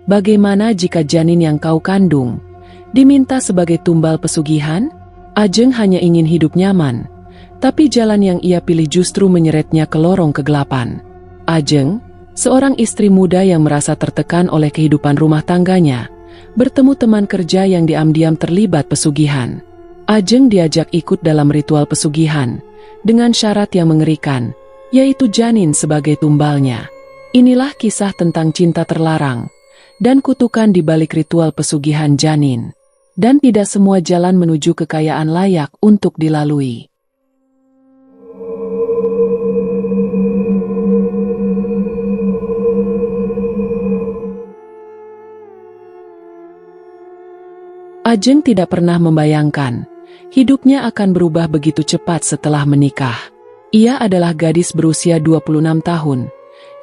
Bagaimana jika janin yang kau kandung diminta sebagai tumbal pesugihan? Ajeng hanya ingin hidup nyaman, tapi jalan yang ia pilih justru menyeretnya ke lorong kegelapan. Ajeng, seorang istri muda yang merasa tertekan oleh kehidupan rumah tangganya, bertemu teman kerja yang diam-diam terlibat pesugihan. Ajeng diajak ikut dalam ritual pesugihan, dengan syarat yang mengerikan, yaitu janin sebagai tumbalnya. Inilah kisah tentang cinta terlarang dan kutukan di balik ritual pesugihan janin. Dan tidak semua jalan menuju kekayaan layak untuk dilalui. Ajeng tidak pernah membayangkan hidupnya akan berubah begitu cepat setelah menikah. Ia adalah gadis berusia 26 tahun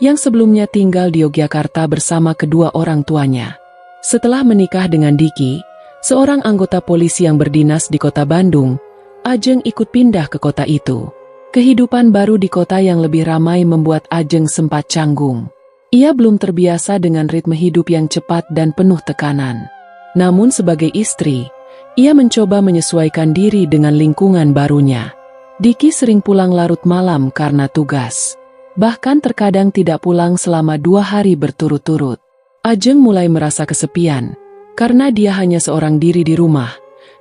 yang sebelumnya tinggal di Yogyakarta bersama kedua orang tuanya. Setelah menikah dengan Diki, seorang anggota polisi yang berdinas di kota Bandung, Ajeng ikut pindah ke kota itu. Kehidupan baru di kota yang lebih ramai membuat Ajeng sempat canggung. Ia belum terbiasa dengan ritme hidup yang cepat dan penuh tekanan. Namun sebagai istri, ia mencoba menyesuaikan diri dengan lingkungan barunya. Diki sering pulang larut malam karena tugas. Bahkan terkadang tidak pulang selama 2 hari berturut-turut. Ajeng mulai merasa kesepian, karena dia hanya seorang diri di rumah.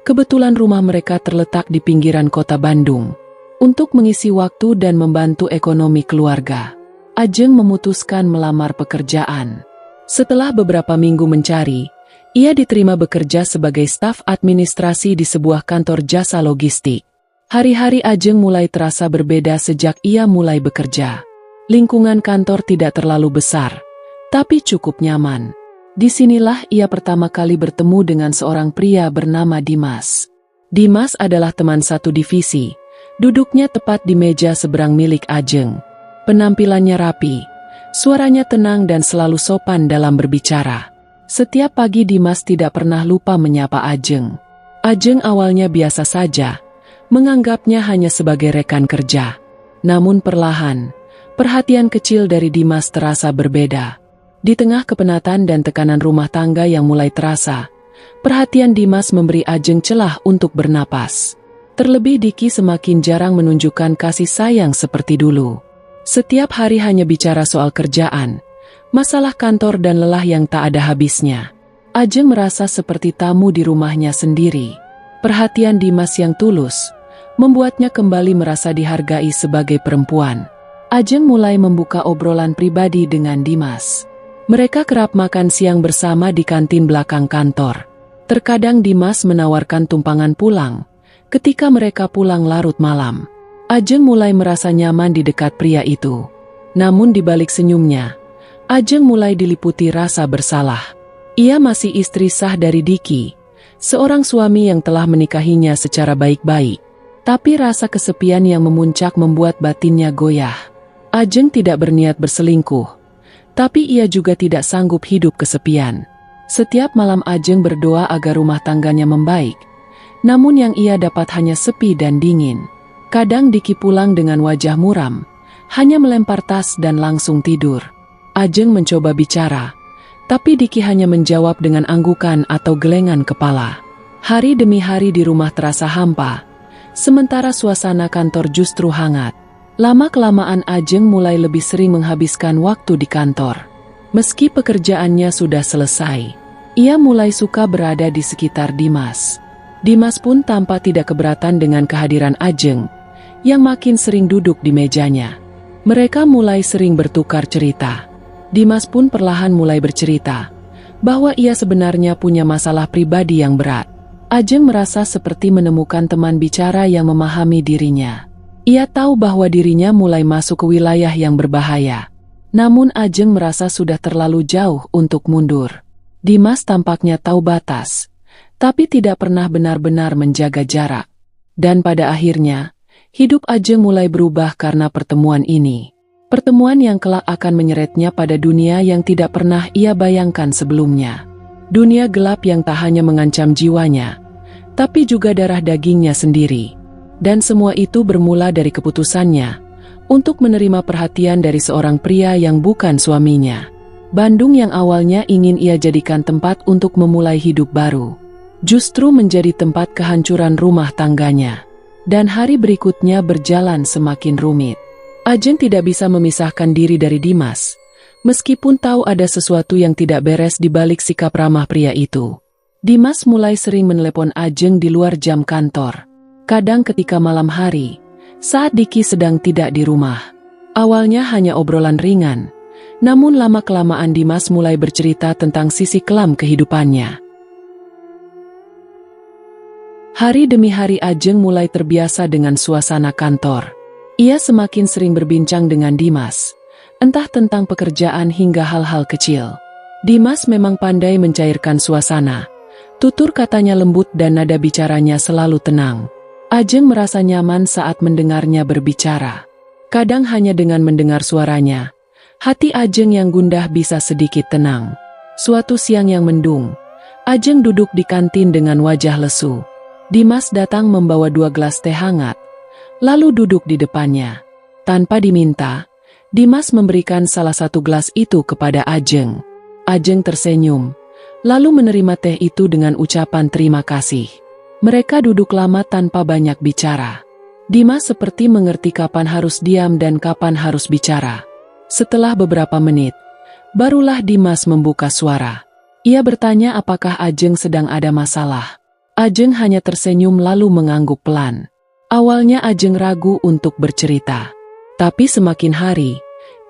Kebetulan rumah mereka terletak di pinggiran kota Bandung. Untuk mengisi waktu dan membantu ekonomi keluarga, Ajeng memutuskan melamar pekerjaan. Setelah beberapa minggu mencari, ia diterima bekerja sebagai staf administrasi di sebuah kantor jasa logistik. Hari-hari Ajeng mulai terasa berbeda sejak ia mulai bekerja. Lingkungan kantor tidak terlalu besar, tapi cukup nyaman. Disinilah ia pertama kali bertemu dengan seorang pria bernama Dimas. Dimas adalah teman satu divisi, duduknya tepat di meja seberang milik Ajeng. Penampilannya rapi, suaranya tenang dan selalu sopan dalam berbicara. Setiap pagi Dimas tidak pernah lupa menyapa Ajeng. Ajeng awalnya biasa saja, menganggapnya hanya sebagai rekan kerja. Namun perlahan, perhatian kecil dari Dimas terasa berbeda. Di tengah kepenatan dan tekanan rumah tangga yang mulai terasa, perhatian Dimas memberi Ajeng celah untuk bernapas. Terlebih Diki semakin jarang menunjukkan kasih sayang seperti dulu. Setiap hari hanya bicara soal kerjaan, masalah kantor dan lelah yang tak ada habisnya. Ajeng merasa seperti tamu di rumahnya sendiri. Perhatian Dimas yang tulus membuatnya kembali merasa dihargai sebagai perempuan. Ajeng mulai membuka obrolan pribadi dengan Dimas. Mereka kerap makan siang bersama di kantin belakang kantor. Terkadang Dimas menawarkan tumpangan pulang ketika mereka pulang larut malam. Ajeng mulai merasa nyaman di dekat pria itu. Namun di balik senyumnya, Ajeng mulai diliputi rasa bersalah. Ia masih istri sah dari Diki, seorang suami yang telah menikahinya secara baik-baik. Tapi rasa kesepian yang memuncak membuat batinnya goyah. Ajeng tidak berniat berselingkuh, tapi ia juga tidak sanggup hidup kesepian. Setiap malam Ajeng berdoa agar rumah tangganya membaik, namun yang ia dapat hanya sepi dan dingin. Kadang Diki pulang dengan wajah muram, hanya melempar tas dan langsung tidur. Ajeng mencoba bicara, tapi Diki hanya menjawab dengan anggukan atau gelengan kepala. Hari demi hari di rumah terasa hampa, sementara suasana kantor justru hangat. Lama-kelamaan Ajeng mulai lebih sering menghabiskan waktu di kantor. Meski pekerjaannya sudah selesai, ia mulai suka berada di sekitar Dimas. Dimas pun tampak tidak keberatan dengan kehadiran Ajeng, yang makin sering duduk di mejanya. Mereka mulai sering bertukar cerita. Dimas pun perlahan mulai bercerita bahwa ia sebenarnya punya masalah pribadi yang berat. Ajeng merasa seperti menemukan teman bicara yang memahami dirinya. Ia tahu bahwa dirinya mulai masuk ke wilayah yang berbahaya. Namun Ajeng merasa sudah terlalu jauh untuk mundur. Dimas tampaknya tahu batas, tapi tidak pernah benar-benar menjaga jarak. Dan pada akhirnya, hidup Ajeng mulai berubah karena pertemuan ini. Pertemuan yang kelak akan menyeretnya pada dunia yang tidak pernah ia bayangkan sebelumnya. Dunia gelap yang tak hanya mengancam jiwanya, tapi juga darah dagingnya sendiri. Dan semua itu bermula dari keputusannya untuk menerima perhatian dari seorang pria yang bukan suaminya. Bandung yang awalnya ingin ia jadikan tempat untuk memulai hidup baru, justru menjadi tempat kehancuran rumah tangganya. Dan hari berikutnya berjalan semakin rumit. Ajeng tidak bisa memisahkan diri dari Dimas, meskipun tahu ada sesuatu yang tidak beres di balik sikap ramah pria itu. Dimas mulai sering menelepon Ajeng di luar jam kantor. Kadang ketika malam hari, saat Diki sedang tidak di rumah. Awalnya hanya obrolan ringan, namun lama-kelamaan Dimas mulai bercerita tentang sisi kelam kehidupannya. Hari demi hari Ajeng mulai terbiasa dengan suasana kantor. Ia semakin sering berbincang dengan Dimas, entah tentang pekerjaan hingga hal-hal kecil. Dimas memang pandai mencairkan suasana. Tutur katanya lembut dan nada bicaranya selalu tenang. Ajeng merasa nyaman saat mendengarnya berbicara. Kadang hanya dengan mendengar suaranya, hati Ajeng yang gundah bisa sedikit tenang. Suatu siang yang mendung, Ajeng duduk di kantin dengan wajah lesu. Dimas datang membawa 2 gelas teh hangat, lalu duduk di depannya. Tanpa diminta, Dimas memberikan salah satu gelas itu kepada Ajeng. Ajeng tersenyum, lalu menerima teh itu dengan ucapan terima kasih. Mereka duduk lama tanpa banyak bicara. Dimas seperti mengerti kapan harus diam dan kapan harus bicara. Setelah beberapa menit, barulah Dimas membuka suara. Ia bertanya apakah Ajeng sedang ada masalah. Ajeng hanya tersenyum lalu mengangguk pelan. Awalnya Ajeng ragu untuk bercerita. Tapi semakin hari,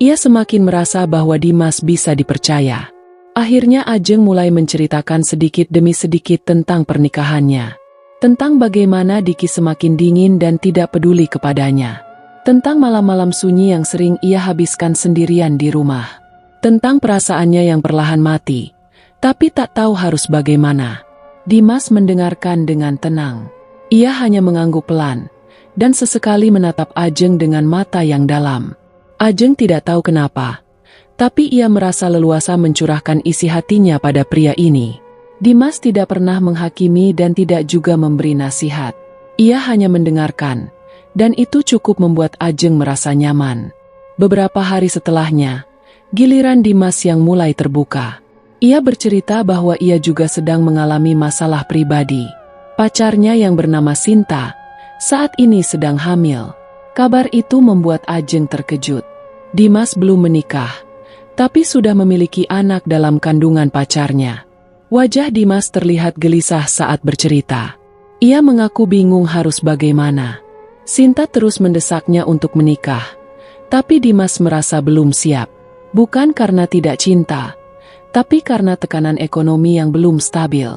ia semakin merasa bahwa Dimas bisa dipercaya. Akhirnya Ajeng mulai menceritakan sedikit demi sedikit tentang pernikahannya. Tentang bagaimana Diki semakin dingin dan tidak peduli kepadanya. Tentang malam-malam sunyi yang sering ia habiskan sendirian di rumah. Tentang perasaannya yang perlahan mati, tapi tak tahu harus bagaimana. Dimas mendengarkan dengan tenang. Ia hanya mengangguk pelan, dan sesekali menatap Ajeng dengan mata yang dalam. Ajeng tidak tahu kenapa, tapi ia merasa leluasa mencurahkan isi hatinya pada pria ini. Dimas tidak pernah menghakimi dan tidak juga memberi nasihat. Ia hanya mendengarkan, dan itu cukup membuat Ajeng merasa nyaman. Beberapa hari setelahnya, giliran Dimas yang mulai terbuka. Ia bercerita bahwa ia juga sedang mengalami masalah pribadi. Pacarnya yang bernama Sinta, saat ini sedang hamil. Kabar itu membuat Ajeng terkejut. Dimas belum menikah, tapi sudah memiliki anak dalam kandungan pacarnya. Wajah Dimas terlihat gelisah saat bercerita. Ia mengaku bingung harus bagaimana. Sinta terus mendesaknya untuk menikah, tapi Dimas merasa belum siap. Bukan karena tidak cinta, tapi karena tekanan ekonomi yang belum stabil.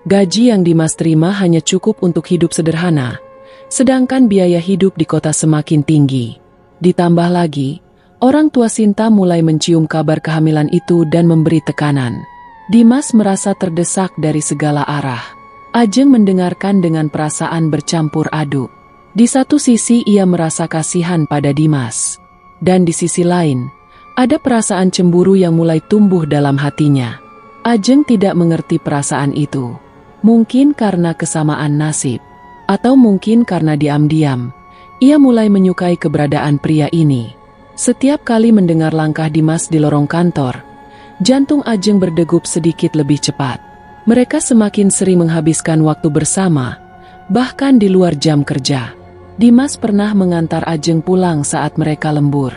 Gaji yang Dimas terima hanya cukup untuk hidup sederhana, sedangkan biaya hidup di kota semakin tinggi. Ditambah lagi, orang tua Sinta mulai mencium kabar kehamilan itu dan memberi tekanan. Dimas merasa terdesak dari segala arah. Ajeng mendengarkan dengan perasaan bercampur aduk. Di satu sisi ia merasa kasihan pada Dimas, dan di sisi lain, ada perasaan cemburu yang mulai tumbuh dalam hatinya. Ajeng tidak mengerti perasaan itu. Mungkin karena kesamaan nasib, atau mungkin karena diam-diam, ia mulai menyukai keberadaan pria ini. Setiap kali mendengar langkah Dimas di lorong kantor, jantung Ajeng berdegup sedikit lebih cepat. Mereka semakin sering menghabiskan waktu bersama, bahkan di luar jam kerja. Dimas pernah mengantar Ajeng pulang saat mereka lembur.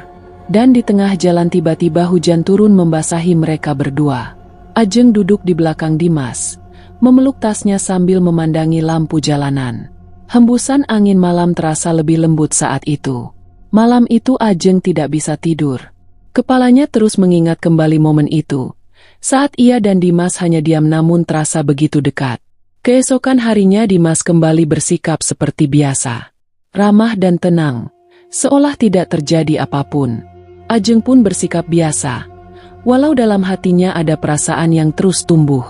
Dan di tengah jalan tiba-tiba hujan turun membasahi mereka berdua. Ajeng duduk di belakang Dimas, memeluk tasnya sambil memandangi lampu jalanan. Hembusan angin malam terasa lebih lembut saat itu. Malam itu Ajeng tidak bisa tidur. Kepalanya terus mengingat kembali momen itu, saat ia dan Dimas hanya diam namun terasa begitu dekat. Keesokan harinya Dimas kembali bersikap seperti biasa. Ramah dan tenang, seolah tidak terjadi apapun. Ajeng pun bersikap biasa, walau dalam hatinya ada perasaan yang terus tumbuh.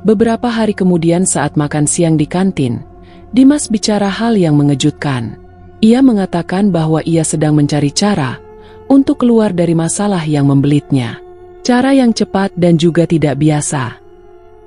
Beberapa hari kemudian saat makan siang di kantin, Dimas bicara hal yang mengejutkan. Ia mengatakan bahwa ia sedang mencari cara untuk keluar dari masalah yang membelitnya. Cara yang cepat dan juga tidak biasa.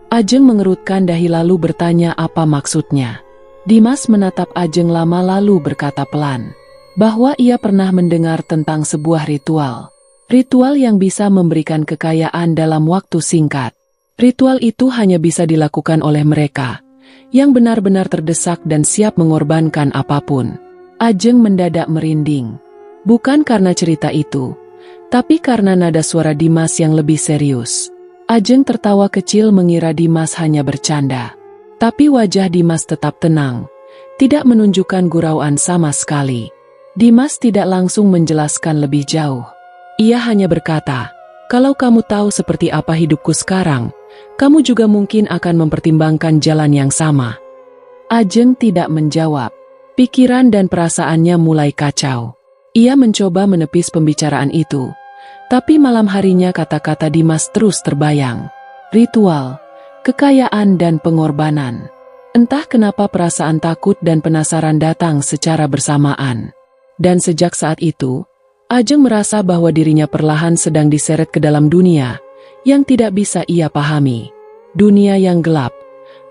Ajeng mengerutkan dahi lalu bertanya apa maksudnya. Dimas menatap Ajeng lama lalu berkata pelan bahwa ia pernah mendengar tentang sebuah ritual. Ritual yang bisa memberikan kekayaan dalam waktu singkat. Ritual itu hanya bisa dilakukan oleh mereka yang benar-benar terdesak dan siap mengorbankan apapun. Ajeng mendadak merinding. Bukan karena cerita itu, tapi karena nada suara Dimas yang lebih serius. Ajeng tertawa kecil mengira Dimas hanya bercanda. Tapi wajah Dimas tetap tenang, tidak menunjukkan gurauan sama sekali. Dimas tidak langsung menjelaskan lebih jauh. Ia hanya berkata, "Kalau kamu tahu seperti apa hidupku sekarang, kamu juga mungkin akan mempertimbangkan jalan yang sama." Ajeng tidak menjawab. Pikiran dan perasaannya mulai kacau. Ia mencoba menepis pembicaraan itu, tapi malam harinya kata-kata Dimas terus terbayang. Ritual, kekayaan dan pengorbanan. Entah kenapa perasaan takut dan penasaran datang secara bersamaan. Dan sejak saat itu, Ajeng merasa bahwa dirinya perlahan sedang diseret ke dalam dunia yang tidak bisa ia pahami. Dunia yang gelap,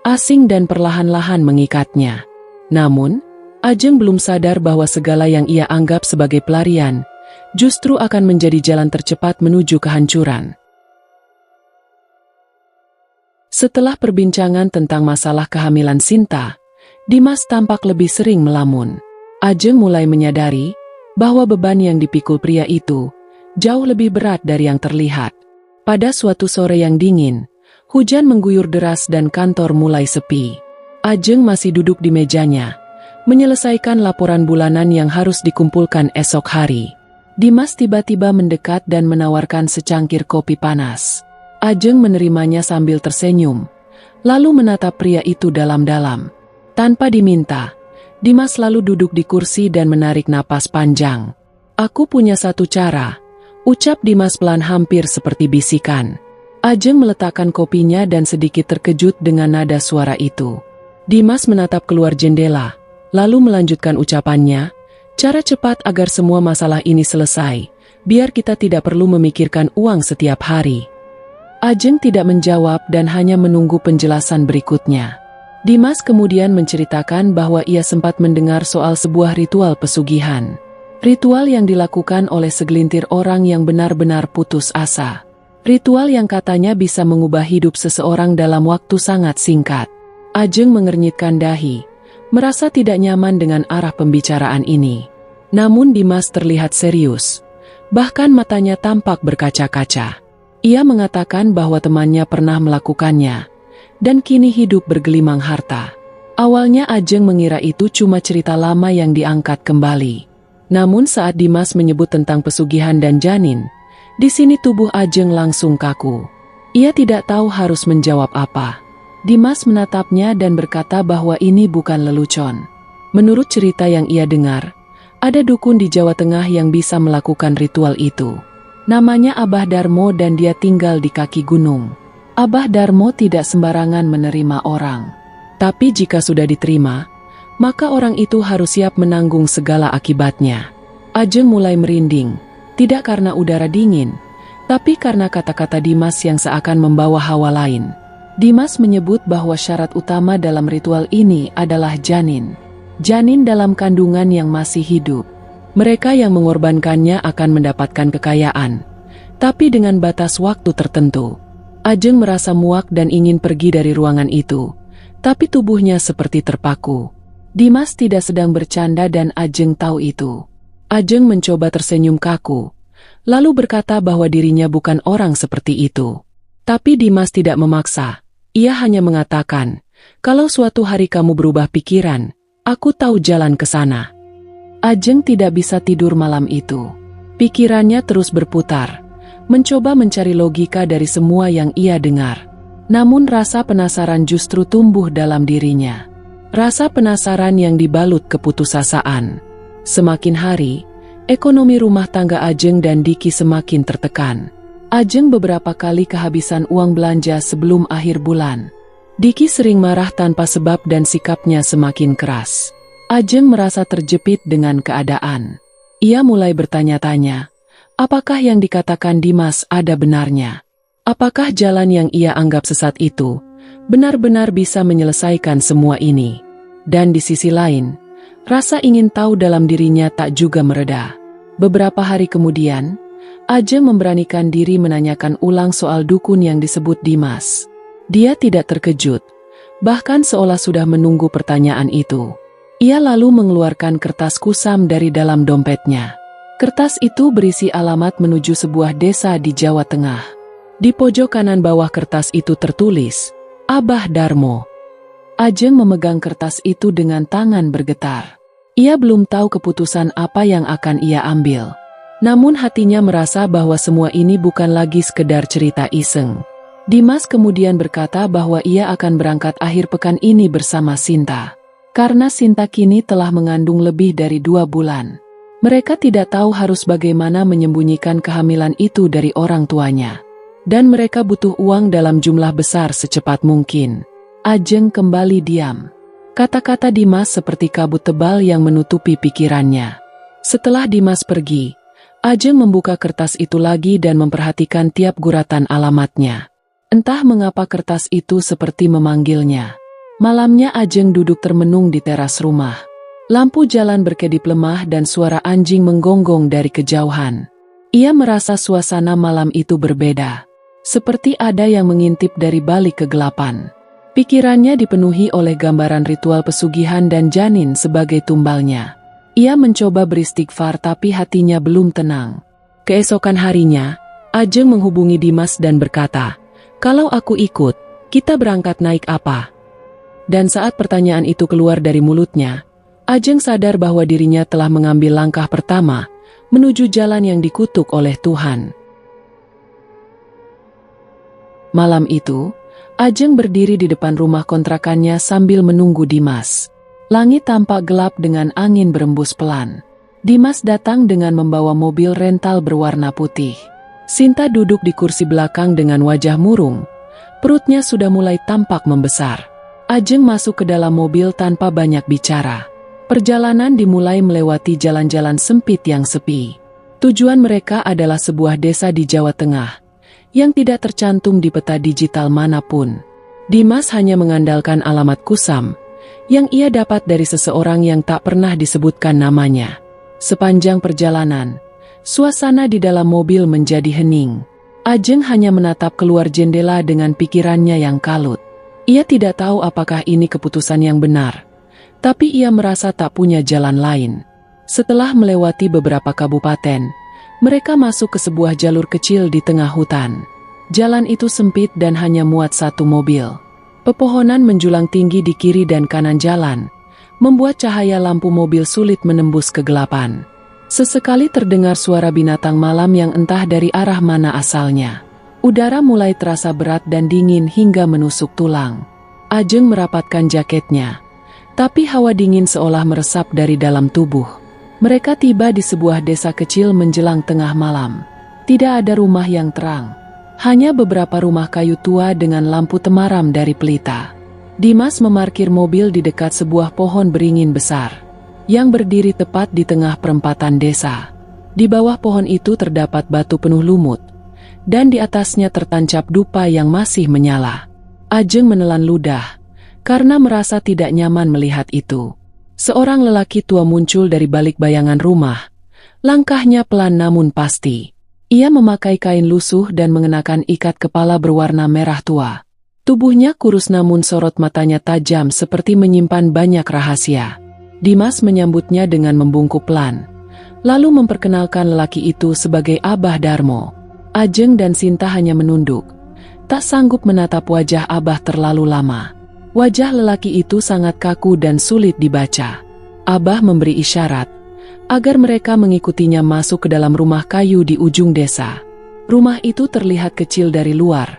asing dan perlahan-lahan mengikatnya. Namun, Ajeng belum sadar bahwa segala yang ia anggap sebagai pelarian justru akan menjadi jalan tercepat menuju kehancuran. Setelah perbincangan tentang masalah kehamilan Sinta, Dimas tampak lebih sering melamun. Ajeng mulai menyadari bahwa beban yang dipikul pria itu jauh lebih berat dari yang terlihat. Pada suatu sore yang dingin, hujan mengguyur deras dan kantor mulai sepi. Ajeng masih duduk di mejanya, menyelesaikan laporan bulanan yang harus dikumpulkan esok hari. Dimas tiba-tiba mendekat dan menawarkan secangkir kopi panas. Ajeng menerimanya sambil tersenyum, lalu menatap pria itu dalam-dalam. Tanpa diminta, Dimas lalu duduk di kursi dan menarik napas panjang. "Aku punya satu cara," ucap Dimas pelan hampir seperti bisikan. Ajeng meletakkan kopinya dan sedikit terkejut dengan nada suara itu. Dimas menatap keluar jendela, lalu melanjutkan ucapannya, "Cara cepat agar semua masalah ini selesai, biar kita tidak perlu memikirkan uang setiap hari." Ajeng tidak menjawab dan hanya menunggu penjelasan berikutnya. Dimas kemudian menceritakan bahwa ia sempat mendengar soal sebuah ritual pesugihan. Ritual yang dilakukan oleh segelintir orang yang benar-benar putus asa. Ritual yang katanya bisa mengubah hidup seseorang dalam waktu sangat singkat. Ajeng mengernyitkan dahi, merasa tidak nyaman dengan arah pembicaraan ini. Namun Dimas terlihat serius, bahkan matanya tampak berkaca-kaca. Ia mengatakan bahwa temannya pernah melakukannya, dan kini hidup bergelimang harta. Awalnya Ajeng mengira itu cuma cerita lama yang diangkat kembali. Namun saat Dimas menyebut tentang pesugihan dan janin, di sini tubuh Ajeng langsung kaku. Ia tidak tahu harus menjawab apa. Dimas menatapnya dan berkata bahwa ini bukan lelucon. Menurut cerita yang ia dengar, ada dukun di Jawa Tengah yang bisa melakukan ritual itu. Namanya Abah Darmo dan dia tinggal di kaki gunung. Abah Darmo tidak sembarangan menerima orang. Tapi jika sudah diterima, maka orang itu harus siap menanggung segala akibatnya. Ajeng mulai merinding, tidak karena udara dingin, tapi karena kata-kata Dimas yang seakan membawa hawa lain. Dimas menyebut bahwa syarat utama dalam ritual ini adalah janin. Janin dalam kandungan yang masih hidup. Mereka yang mengorbankannya akan mendapatkan kekayaan, tapi dengan batas waktu tertentu. Ajeng merasa muak dan ingin pergi dari ruangan itu, tapi tubuhnya seperti terpaku. Dimas tidak sedang bercanda dan Ajeng tahu itu. Ajeng mencoba tersenyum kaku, lalu berkata bahwa dirinya bukan orang seperti itu. Tapi Dimas tidak memaksa, ia hanya mengatakan, "Kalau suatu hari kamu berubah pikiran, aku tahu jalan ke sana." Ajeng tidak bisa tidur malam itu. Pikirannya terus berputar, mencoba mencari logika dari semua yang ia dengar. Namun rasa penasaran justru tumbuh dalam dirinya. Rasa penasaran yang dibalut keputusasaan. Semakin hari, ekonomi rumah tangga Ajeng dan Diki semakin tertekan. Ajeng beberapa kali kehabisan uang belanja sebelum akhir bulan. Diki sering marah tanpa sebab dan sikapnya semakin keras. Ajeng merasa terjepit dengan keadaan. Ia mulai bertanya-tanya, apakah yang dikatakan Dimas ada benarnya? Apakah jalan yang ia anggap sesat itu benar-benar bisa menyelesaikan semua ini? Dan di sisi lain, rasa ingin tahu dalam dirinya tak juga mereda. Beberapa hari kemudian, Ajeng memberanikan diri menanyakan ulang soal dukun yang disebut Dimas. Dia tidak terkejut, bahkan seolah sudah menunggu pertanyaan itu. Ia lalu mengeluarkan kertas kusam dari dalam dompetnya. Kertas itu berisi alamat menuju sebuah desa di Jawa Tengah. Di pojok kanan bawah kertas itu tertulis, Abah Darmo. Ajeng memegang kertas itu dengan tangan bergetar. Ia belum tahu keputusan apa yang akan ia ambil. Namun hatinya merasa bahwa semua ini bukan lagi sekedar cerita iseng. Dimas kemudian berkata bahwa ia akan berangkat akhir pekan ini bersama Sinta. Karena Sinta kini telah mengandung lebih dari 2 bulan. Mereka tidak tahu harus bagaimana menyembunyikan kehamilan itu dari orang tuanya. Dan mereka butuh uang dalam jumlah besar secepat mungkin. Ajeng kembali diam. Kata-kata Dimas seperti kabut tebal yang menutupi pikirannya. Setelah Dimas pergi, Ajeng membuka kertas itu lagi dan memperhatikan tiap guratan alamatnya. Entah mengapa kertas itu seperti memanggilnya. Malamnya Ajeng duduk termenung di teras rumah. Lampu jalan berkedip lemah dan suara anjing menggonggong dari kejauhan. Ia merasa suasana malam itu berbeda. Seperti ada yang mengintip dari balik kegelapan. Pikirannya dipenuhi oleh gambaran ritual pesugihan dan janin sebagai tumbalnya. Ia mencoba beristighfar tapi hatinya belum tenang. Keesokan harinya, Ajeng menghubungi Dimas dan berkata, "Kalau aku ikut, kita berangkat naik apa?" Dan saat pertanyaan itu keluar dari mulutnya, Ajeng sadar bahwa dirinya telah mengambil langkah pertama menuju jalan yang dikutuk oleh Tuhan. Malam itu, Ajeng berdiri di depan rumah kontrakannya sambil menunggu Dimas. Langit tampak gelap dengan angin berembus pelan. Dimas datang dengan membawa mobil rental berwarna putih. Sinta duduk di kursi belakang dengan wajah murung. Perutnya sudah mulai tampak membesar. Ajeng masuk ke dalam mobil tanpa banyak bicara. Perjalanan dimulai melewati jalan-jalan sempit yang sepi. Tujuan mereka adalah sebuah desa di Jawa Tengah yang tidak tercantum di peta digital manapun. Dimas hanya mengandalkan alamat kusam yang ia dapat dari seseorang yang tak pernah disebutkan namanya. Sepanjang perjalanan, suasana di dalam mobil menjadi hening. Ajeng hanya menatap keluar jendela dengan pikirannya yang kalut. Ia tidak tahu apakah ini keputusan yang benar, tapi ia merasa tak punya jalan lain. Setelah melewati beberapa kabupaten, mereka masuk ke sebuah jalur kecil di tengah hutan. Jalan itu sempit dan hanya muat 1 mobil. Pepohonan menjulang tinggi di kiri dan kanan jalan, membuat cahaya lampu mobil sulit menembus kegelapan. Sesekali terdengar suara binatang malam yang entah dari arah mana asalnya. Udara mulai terasa berat dan dingin hingga menusuk tulang. Ajeng merapatkan jaketnya, tapi hawa dingin seolah meresap dari dalam tubuh. Mereka tiba di sebuah desa kecil menjelang tengah malam. Tidak ada rumah yang terang. Hanya beberapa rumah kayu tua dengan lampu temaram dari pelita. Dimas memarkir mobil di dekat sebuah pohon beringin besar yang berdiri tepat di tengah perempatan desa. Di bawah pohon itu terdapat batu penuh lumut, dan di atasnya tertancap dupa yang masih menyala. Ajeng menelan ludah, karena merasa tidak nyaman melihat itu. Seorang lelaki tua muncul dari balik bayangan rumah. Langkahnya pelan namun pasti. Ia memakai kain lusuh dan mengenakan ikat kepala berwarna merah tua. Tubuhnya kurus namun sorot matanya tajam seperti menyimpan banyak rahasia. Dimas menyambutnya dengan membungkuk pelan, lalu memperkenalkan lelaki itu sebagai Abah Darmo. Ajeng dan Sinta hanya menunduk, tak sanggup menatap wajah Abah terlalu lama. Wajah lelaki itu sangat kaku dan sulit dibaca. Abah memberi isyarat agar mereka mengikutinya masuk ke dalam rumah kayu di ujung desa. Rumah itu terlihat kecil dari luar,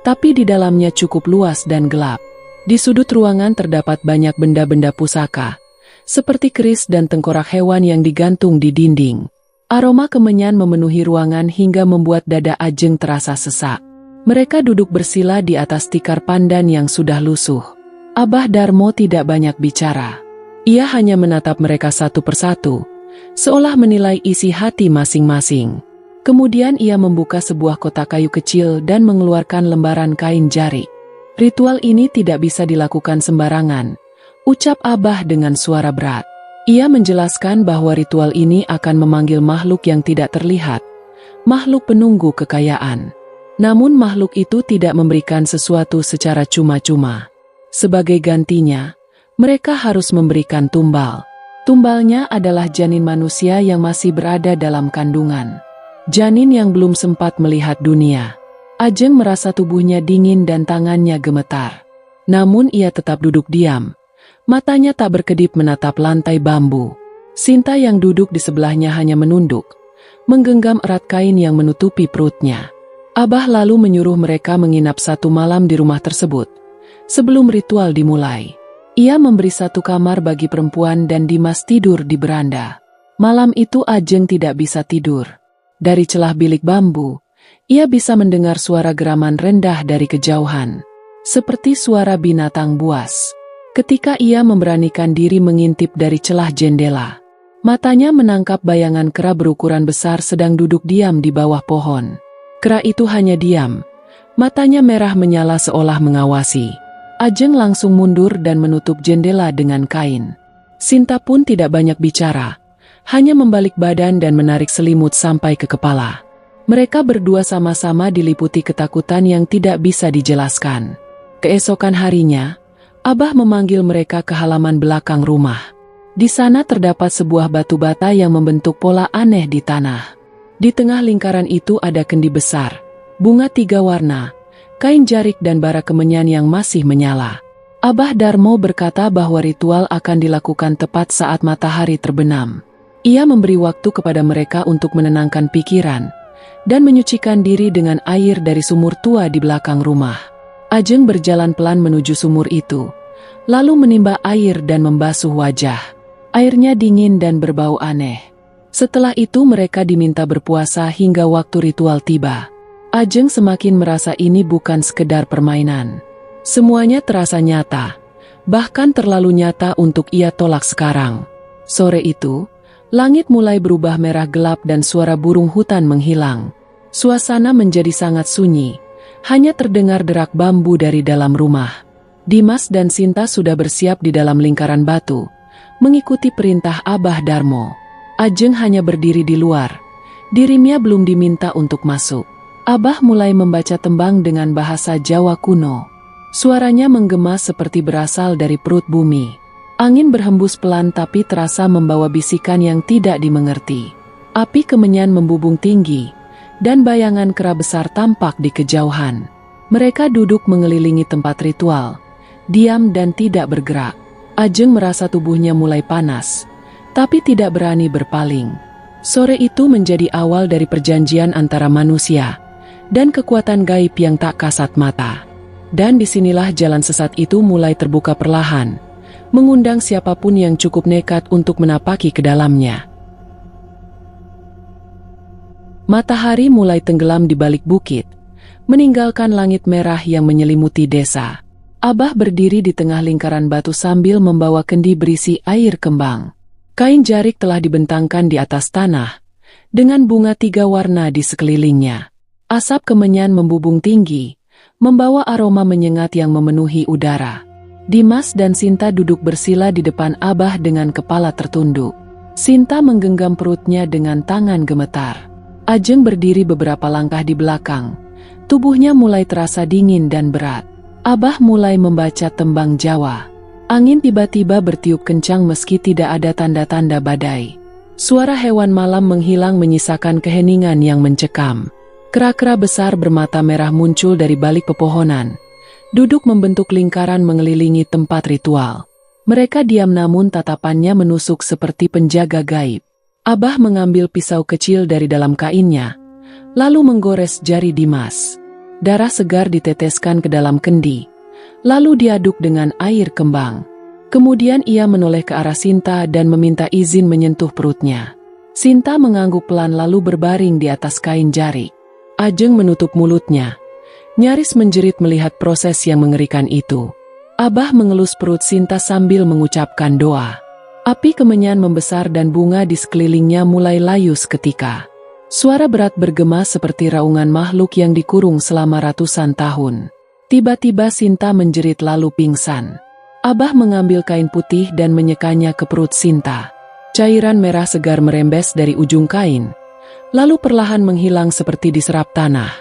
tapi di dalamnya cukup luas dan gelap. Di sudut ruangan terdapat banyak benda-benda pusaka, seperti keris dan tengkorak hewan yang digantung di dinding. Aroma kemenyan memenuhi ruangan hingga membuat dada Ajeng terasa sesak. Mereka duduk bersila di atas tikar pandan yang sudah lusuh. Abah Darmo tidak banyak bicara. Ia hanya menatap mereka satu persatu, seolah menilai isi hati masing-masing. Kemudian ia membuka sebuah kotak kayu kecil dan mengeluarkan lembaran kain jarik. Ritual ini tidak bisa dilakukan sembarangan, ucap Abah dengan suara berat. Ia menjelaskan bahwa ritual ini akan memanggil makhluk yang tidak terlihat, makhluk penunggu kekayaan. Namun makhluk itu tidak memberikan sesuatu secara cuma-cuma. Sebagai gantinya, mereka harus memberikan tumbal. Tumbalnya adalah janin manusia yang masih berada dalam kandungan. Janin yang belum sempat melihat dunia. Ajeng merasa tubuhnya dingin dan tangannya gemetar. Namun ia tetap duduk diam. Matanya tak berkedip menatap lantai bambu. Sinta yang duduk di sebelahnya hanya menunduk, menggenggam erat kain yang menutupi perutnya. Abah lalu menyuruh mereka menginap 1 malam di rumah tersebut. Sebelum ritual dimulai, ia memberi 1 kamar bagi perempuan dan Dimas tidur di beranda. Malam itu Ajeng tidak bisa tidur. Dari celah bilik bambu, ia bisa mendengar suara geraman rendah dari kejauhan, seperti suara binatang buas. Ketika ia memberanikan diri mengintip dari celah jendela, matanya menangkap bayangan kera berukuran besar sedang duduk diam di bawah pohon. Kera itu hanya diam, matanya merah menyala seolah mengawasi. Ajeng langsung mundur dan menutup jendela dengan kain. Sinta pun tidak banyak bicara, hanya membalik badan dan menarik selimut sampai ke kepala. Mereka berdua sama-sama diliputi ketakutan yang tidak bisa dijelaskan. Keesokan harinya, Abah memanggil mereka ke halaman belakang rumah. Di sana terdapat sebuah batu bata yang membentuk pola aneh di tanah. Di tengah lingkaran itu ada kendi besar, bunga 3 warna, kain jarik dan bara kemenyan yang masih menyala. Abah Darmo berkata bahwa ritual akan dilakukan tepat saat matahari terbenam. Ia memberi waktu kepada mereka untuk menenangkan pikiran dan menyucikan diri dengan air dari sumur tua di belakang rumah. Ajeng berjalan pelan menuju sumur itu, lalu menimba air dan membasuh wajah. Airnya dingin dan berbau aneh. Setelah itu mereka diminta berpuasa hingga waktu ritual tiba. Ajeng semakin merasa ini bukan sekedar permainan. Semuanya terasa nyata, bahkan terlalu nyata untuk ia tolak sekarang. Sore itu, langit mulai berubah merah gelap dan suara burung hutan menghilang. Suasana menjadi sangat sunyi, hanya terdengar derak bambu dari dalam rumah. Dimas dan Sinta sudah bersiap di dalam lingkaran batu, mengikuti perintah Abah Darmo. Ajeng hanya berdiri di luar, dirinya belum diminta untuk masuk. Abah mulai membaca tembang dengan bahasa Jawa kuno. Suaranya menggema seperti berasal dari perut bumi. Angin berhembus pelan tapi terasa membawa bisikan yang tidak dimengerti. Api kemenyan membubung tinggi, dan bayangan kera besar tampak di kejauhan. Mereka duduk mengelilingi tempat ritual, diam dan tidak bergerak. Ajeng merasa tubuhnya mulai panas, tapi tidak berani berpaling. Sore itu menjadi awal dari perjanjian antara manusia dan kekuatan gaib yang tak kasat mata. Dan disinilah jalan sesat itu mulai terbuka perlahan, mengundang siapapun yang cukup nekat untuk menapaki ke dalamnya. Matahari mulai tenggelam di balik bukit, meninggalkan langit merah yang menyelimuti desa. Abah berdiri di tengah lingkaran batu sambil membawa kendi berisi air kembang. Kain jarik telah dibentangkan di atas tanah, dengan bunga 3 warna di sekelilingnya. Asap kemenyan membubung tinggi, membawa aroma menyengat yang memenuhi udara. Dimas dan Sinta duduk bersila di depan Abah dengan kepala tertunduk. Sinta menggenggam perutnya dengan tangan gemetar. Ajeng berdiri beberapa langkah di belakang. Tubuhnya mulai terasa dingin dan berat. Abah mulai membaca tembang Jawa. Angin tiba-tiba bertiup kencang meski tidak ada tanda-tanda badai. Suara hewan malam menghilang menyisakan keheningan yang mencekam. Kera-kera besar bermata merah muncul dari balik pepohonan, duduk membentuk lingkaran mengelilingi tempat ritual. Mereka diam namun tatapannya menusuk seperti penjaga gaib. Abah mengambil pisau kecil dari dalam kainnya, lalu menggores jari Dimas. Darah segar diteteskan ke dalam kendi, lalu diaduk dengan air kembang. Kemudian ia menoleh ke arah Sinta dan meminta izin menyentuh perutnya. Sinta mengangguk pelan lalu berbaring di atas kain jarik. Ajeng menutup mulutnya, nyaris menjerit melihat proses yang mengerikan itu. Abah mengelus perut Sinta sambil mengucapkan doa. Api kemenyan membesar dan bunga di sekelilingnya mulai layu seketika. Suara berat bergema seperti raungan makhluk yang dikurung selama ratusan tahun. Tiba-tiba Sinta menjerit lalu pingsan. Abah mengambil kain putih dan menyekanya ke perut Sinta. Cairan merah segar merembes dari ujung kain, lalu perlahan menghilang seperti diserap tanah.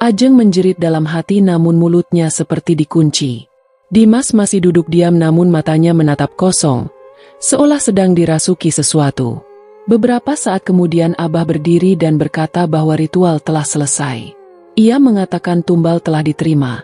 Ajeng menjerit dalam hati namun mulutnya seperti dikunci. Dimas masih duduk diam namun matanya menatap kosong, seolah sedang dirasuki sesuatu. Beberapa saat kemudian Abah berdiri dan berkata bahwa ritual telah selesai. Ia mengatakan tumbal telah diterima,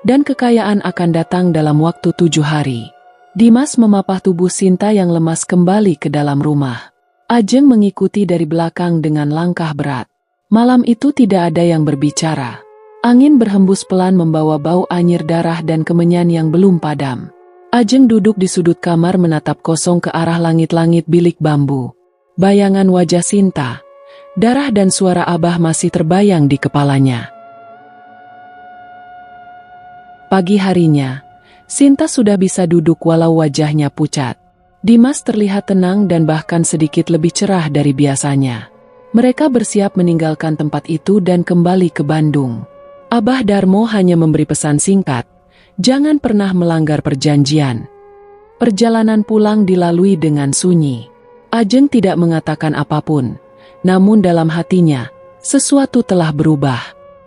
dan kekayaan akan datang dalam waktu 7 hari. Dimas memapah tubuh Sinta yang lemas kembali ke dalam rumah. Ajeng mengikuti dari belakang dengan langkah berat. Malam itu tidak ada yang berbicara. Angin berhembus pelan membawa bau anyir darah dan kemenyan yang belum padam. Ajeng duduk di sudut kamar menatap kosong ke arah langit-langit bilik bambu. Bayangan wajah Sinta, darah dan suara Abah masih terbayang di kepalanya. Pagi harinya, Sinta sudah bisa duduk walau wajahnya pucat. Dimas terlihat tenang dan bahkan sedikit lebih cerah dari biasanya. Mereka bersiap meninggalkan tempat itu dan kembali ke Bandung. Abah Darmo hanya memberi pesan singkat, jangan pernah melanggar perjanjian. Perjalanan pulang dilalui dengan sunyi. Ajeng tidak mengatakan apapun, namun dalam hatinya, sesuatu telah berubah.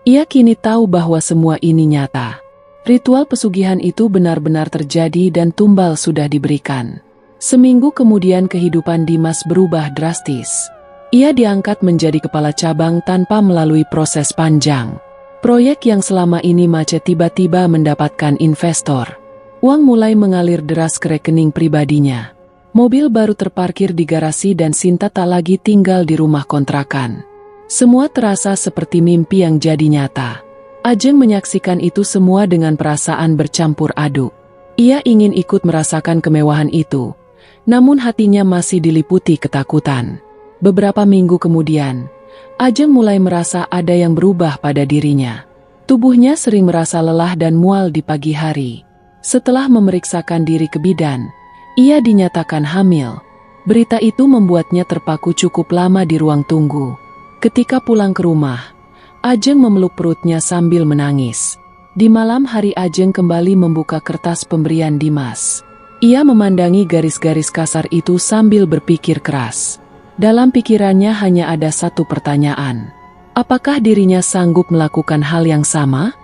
Ia kini tahu bahwa semua ini nyata. Ritual pesugihan itu benar-benar terjadi dan tumbal sudah diberikan. Seminggu kemudian kehidupan Dimas berubah drastis. Ia diangkat menjadi kepala cabang tanpa melalui proses panjang. Proyek yang selama ini macet tiba-tiba mendapatkan investor. Uang mulai mengalir deras ke rekening pribadinya. Mobil baru terparkir di garasi dan Sinta tak lagi tinggal di rumah kontrakan. Semua terasa seperti mimpi yang jadi nyata. Ajeng menyaksikan itu semua dengan perasaan bercampur aduk. Ia ingin ikut merasakan kemewahan itu, namun hatinya masih diliputi ketakutan. Beberapa minggu kemudian, Ajeng mulai merasa ada yang berubah pada dirinya. Tubuhnya sering merasa lelah dan mual di pagi hari. Setelah memeriksakan diri ke bidan, ia dinyatakan hamil. Berita itu membuatnya terpaku cukup lama di ruang tunggu. Ketika pulang ke rumah, Ajeng memeluk perutnya sambil menangis. Di malam hari Ajeng kembali membuka kertas pemberian Dimas. Ia memandangi garis-garis kasar itu sambil berpikir keras. Dalam pikirannya hanya ada satu pertanyaan. Apakah dirinya sanggup melakukan hal yang sama?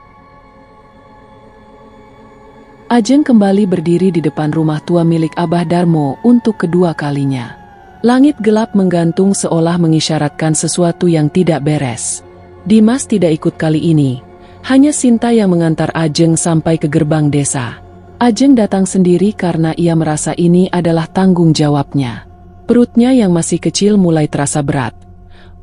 Ajeng kembali berdiri di depan rumah tua milik Abah Darmo untuk kedua kalinya. Langit gelap menggantung seolah mengisyaratkan sesuatu yang tidak beres. Dimas tidak ikut kali ini. Hanya Sinta yang mengantar Ajeng sampai ke gerbang desa. Ajeng datang sendiri karena ia merasa ini adalah tanggung jawabnya. Perutnya yang masih kecil mulai terasa berat.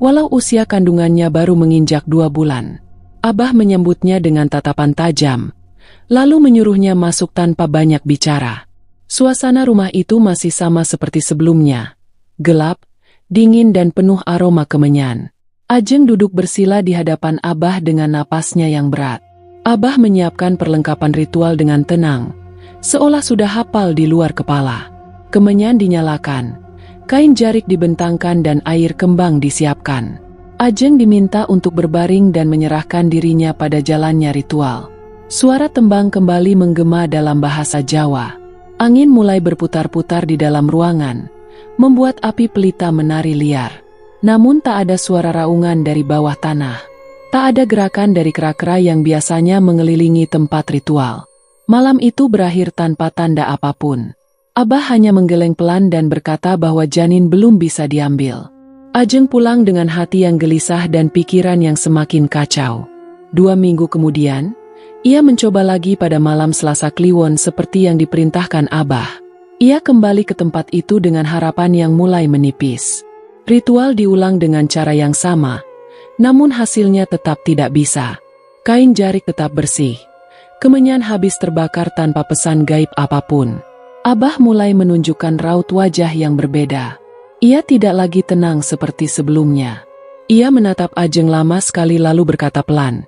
Walau usia kandungannya baru menginjak 2 bulan. Abah menyambutnya dengan tatapan tajam, lalu menyuruhnya masuk tanpa banyak bicara. Suasana rumah itu masih sama seperti sebelumnya. Gelap, dingin dan penuh aroma kemenyan. Ajeng duduk bersila di hadapan Abah dengan napasnya yang berat. Abah menyiapkan perlengkapan ritual dengan tenang, seolah sudah hafal di luar kepala. Kemenyan dinyalakan. Kain jarik dibentangkan dan air kembang disiapkan. Ajeng diminta untuk berbaring dan menyerahkan dirinya pada jalannya ritual. Suara tembang kembali menggema dalam bahasa Jawa. Angin mulai berputar-putar di dalam ruangan, membuat api pelita menari liar. Namun tak ada suara raungan dari bawah tanah. Tak ada gerakan dari kera-kera yang biasanya mengelilingi tempat ritual. Malam itu berakhir tanpa tanda apapun. Abah hanya menggeleng pelan dan berkata bahwa janin belum bisa diambil. Ajeng pulang dengan hati yang gelisah dan pikiran yang semakin kacau. 2 minggu kemudian, ia mencoba lagi pada malam Selasa Kliwon seperti yang diperintahkan Abah. Ia kembali ke tempat itu dengan harapan yang mulai menipis. Ritual diulang dengan cara yang sama, namun hasilnya tetap tidak bisa. Kain jarik tetap bersih. Kemenyan habis terbakar tanpa pesan gaib apapun. Abah mulai menunjukkan raut wajah yang berbeda. Ia tidak lagi tenang seperti sebelumnya. Ia menatap Ajeng lama sekali lalu berkata pelan,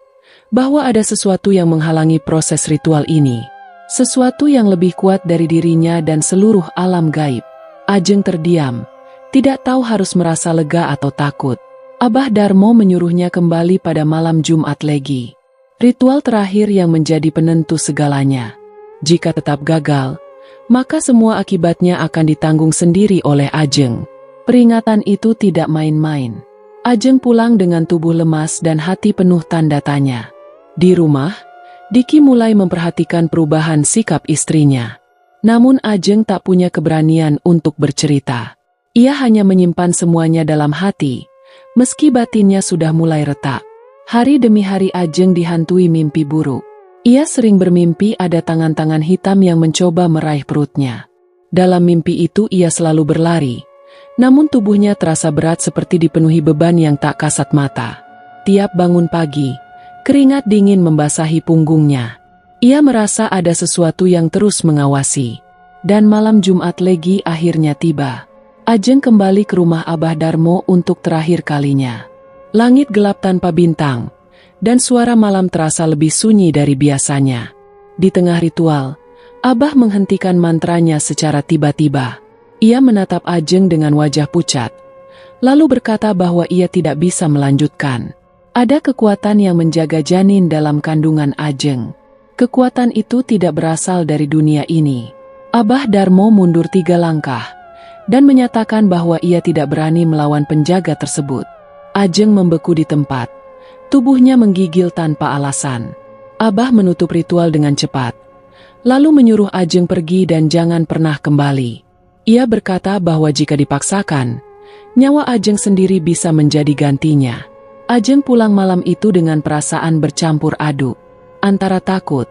bahwa ada sesuatu yang menghalangi proses ritual ini. Sesuatu yang lebih kuat dari dirinya dan seluruh alam gaib. Ajeng terdiam, tidak tahu harus merasa lega atau takut. Abah Darmo menyuruhnya kembali pada malam Jumat Legi. Ritual terakhir yang menjadi penentu segalanya. Jika tetap gagal, maka semua akibatnya akan ditanggung sendiri oleh Ajeng. Peringatan itu tidak main-main. Ajeng pulang dengan tubuh lemas dan hati penuh tanda tanya. Di rumah, Diki mulai memperhatikan perubahan sikap istrinya. Namun Ajeng tak punya keberanian untuk bercerita. Ia hanya menyimpan semuanya dalam hati, meski batinnya sudah mulai retak. Hari demi hari Ajeng dihantui mimpi buruk. Ia sering bermimpi ada tangan-tangan hitam yang mencoba meraih perutnya. Dalam mimpi itu ia selalu berlari. Namun tubuhnya terasa berat seperti dipenuhi beban yang tak kasat mata. Tiap bangun pagi, keringat dingin membasahi punggungnya. Ia merasa ada sesuatu yang terus mengawasi. Dan malam Jumat Legi akhirnya tiba. Ajeng kembali ke rumah Abah Darmo untuk terakhir kalinya. Langit gelap tanpa bintang, dan suara malam terasa lebih sunyi dari biasanya. Di tengah ritual, Abah menghentikan mantranya secara tiba-tiba. Ia menatap Ajeng dengan wajah pucat, lalu berkata bahwa ia tidak bisa melanjutkan. Ada kekuatan yang menjaga janin dalam kandungan Ajeng. Kekuatan itu tidak berasal dari dunia ini. Abah Darmo mundur 3 langkah, dan menyatakan bahwa ia tidak berani melawan penjaga tersebut. Ajeng membeku di tempat, tubuhnya menggigil tanpa alasan. Abah menutup ritual dengan cepat, lalu menyuruh Ajeng pergi dan jangan pernah kembali. Ia berkata bahwa jika dipaksakan, nyawa Ajeng sendiri bisa menjadi gantinya. Ajeng pulang malam itu dengan perasaan bercampur aduk, antara takut,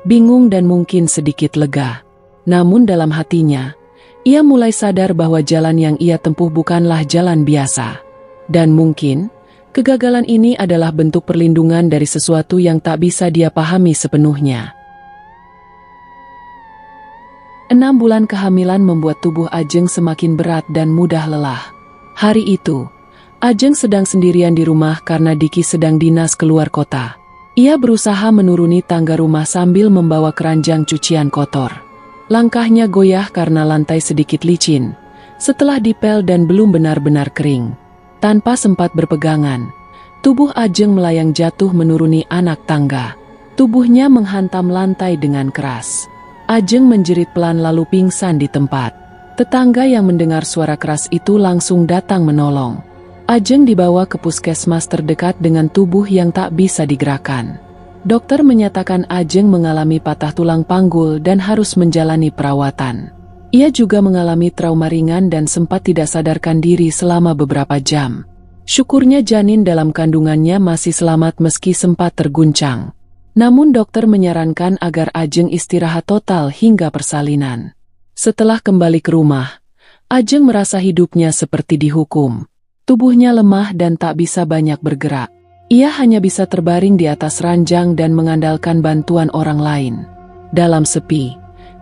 bingung dan mungkin sedikit lega. Namun dalam hatinya, ia mulai sadar bahwa jalan yang ia tempuh bukanlah jalan biasa. Dan mungkin, kegagalan ini adalah bentuk perlindungan dari sesuatu yang tak bisa dia pahami sepenuhnya. 6 bulan kehamilan membuat tubuh Ajeng semakin berat dan mudah lelah. Hari itu, Ajeng sedang sendirian di rumah karena Diki sedang dinas keluar kota. Ia berusaha menuruni tangga rumah sambil membawa keranjang cucian kotor. Langkahnya goyah karena lantai sedikit licin, setelah dipel dan belum benar-benar kering. Tanpa sempat berpegangan, tubuh Ajeng melayang jatuh menuruni anak tangga. Tubuhnya menghantam lantai dengan keras. Ajeng menjerit pelan lalu pingsan di tempat. Tetangga yang mendengar suara keras itu langsung datang menolong. Ajeng dibawa ke puskesmas terdekat dengan tubuh yang tak bisa digerakkan. Dokter menyatakan Ajeng mengalami patah tulang panggul dan harus menjalani perawatan. Ia juga mengalami trauma ringan dan sempat tidak sadarkan diri selama beberapa jam. Syukurnya janin dalam kandungannya masih selamat meski sempat terguncang. Namun dokter menyarankan agar Ajeng istirahat total hingga persalinan. Setelah kembali ke rumah, Ajeng merasa hidupnya seperti dihukum. Tubuhnya lemah dan tak bisa banyak bergerak. Ia hanya bisa terbaring di atas ranjang dan mengandalkan bantuan orang lain. Dalam sepi,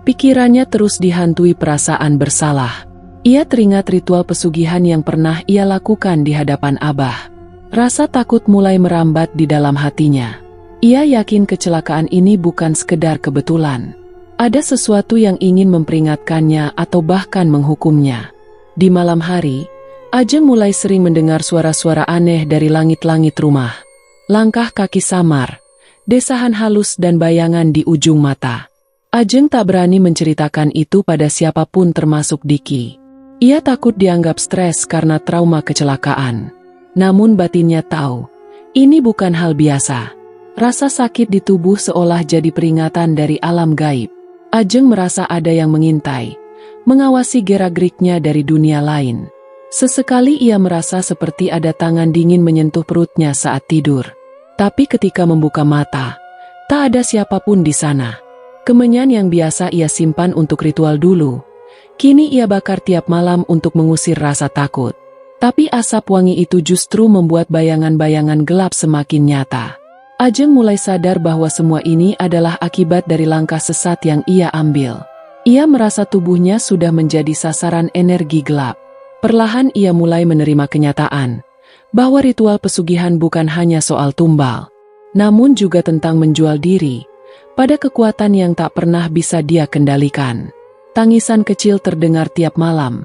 pikirannya terus dihantui perasaan bersalah. Ia teringat ritual pesugihan yang pernah ia lakukan di hadapan Abah. Rasa takut mulai merambat di dalam hatinya. Ia yakin kecelakaan ini bukan sekedar kebetulan. Ada sesuatu yang ingin memperingatkannya atau bahkan menghukumnya. Di malam hari, Ajeng mulai sering mendengar suara-suara aneh dari langit-langit rumah. Langkah kaki samar, desahan halus dan bayangan di ujung mata. Ajeng tak berani menceritakan itu pada siapapun termasuk Diki. Ia takut dianggap stres karena trauma kecelakaan. Namun batinnya tahu, ini bukan hal biasa. Rasa sakit di tubuh seolah jadi peringatan dari alam gaib. Ajeng merasa ada yang mengintai, mengawasi gerak-geriknya dari dunia lain. Sesekali ia merasa seperti ada tangan dingin menyentuh perutnya saat tidur. Tapi ketika membuka mata, tak ada siapapun di sana. Kemenyan yang biasa ia simpan untuk ritual dulu, kini ia bakar tiap malam untuk mengusir rasa takut. Tapi asap wangi itu justru membuat bayangan-bayangan gelap semakin nyata. Ajeng mulai sadar bahwa semua ini adalah akibat dari langkah sesat yang ia ambil. Ia merasa tubuhnya sudah menjadi sasaran energi gelap. Perlahan ia mulai menerima kenyataan bahwa ritual pesugihan bukan hanya soal tumbal, namun juga tentang menjual diri pada kekuatan yang tak pernah bisa dia kendalikan. Tangisan kecil terdengar tiap malam,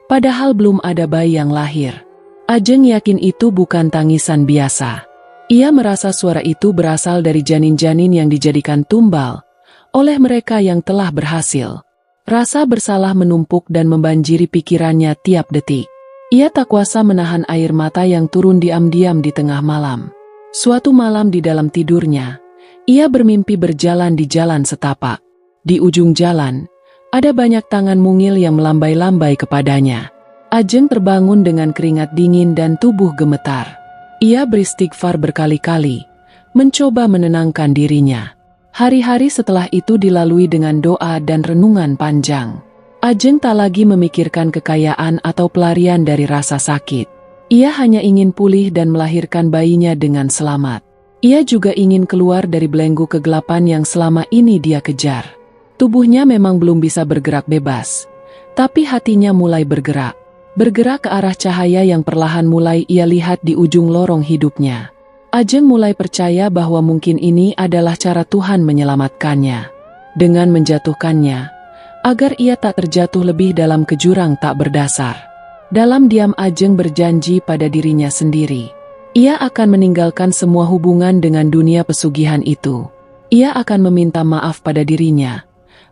padahal belum ada bayi yang lahir. Ajeng yakin itu bukan tangisan biasa. Ia merasa suara itu berasal dari janin-janin yang dijadikan tumbal oleh mereka yang telah berhasil. Rasa bersalah menumpuk dan membanjiri pikirannya tiap detik. Ia tak kuasa menahan air mata yang turun diam-diam di tengah malam. Suatu malam di dalam tidurnya, ia bermimpi berjalan di jalan setapak. Di ujung jalan, ada banyak tangan mungil yang melambai-lambai kepadanya. Ajeng terbangun dengan keringat dingin dan tubuh gemetar. Ia beristighfar berkali-kali, mencoba menenangkan dirinya. Hari-hari setelah itu dilalui dengan doa dan renungan panjang. Ajeng tak lagi memikirkan kekayaan atau pelarian dari rasa sakit. Ia hanya ingin pulih dan melahirkan bayinya dengan selamat. Ia juga ingin keluar dari belenggu kegelapan yang selama ini dia kejar. Tubuhnya memang belum bisa bergerak bebas, tapi hatinya mulai bergerak. Bergerak ke arah cahaya yang perlahan mulai ia lihat di ujung lorong hidupnya. Ajeng mulai percaya bahwa mungkin ini adalah cara Tuhan menyelamatkannya. Dengan menjatuhkannya, agar ia tak terjatuh lebih dalam ke jurang tak berdasar. Dalam diam Ajeng berjanji pada dirinya sendiri. Ia akan meninggalkan semua hubungan dengan dunia pesugihan itu. Ia akan meminta maaf pada dirinya,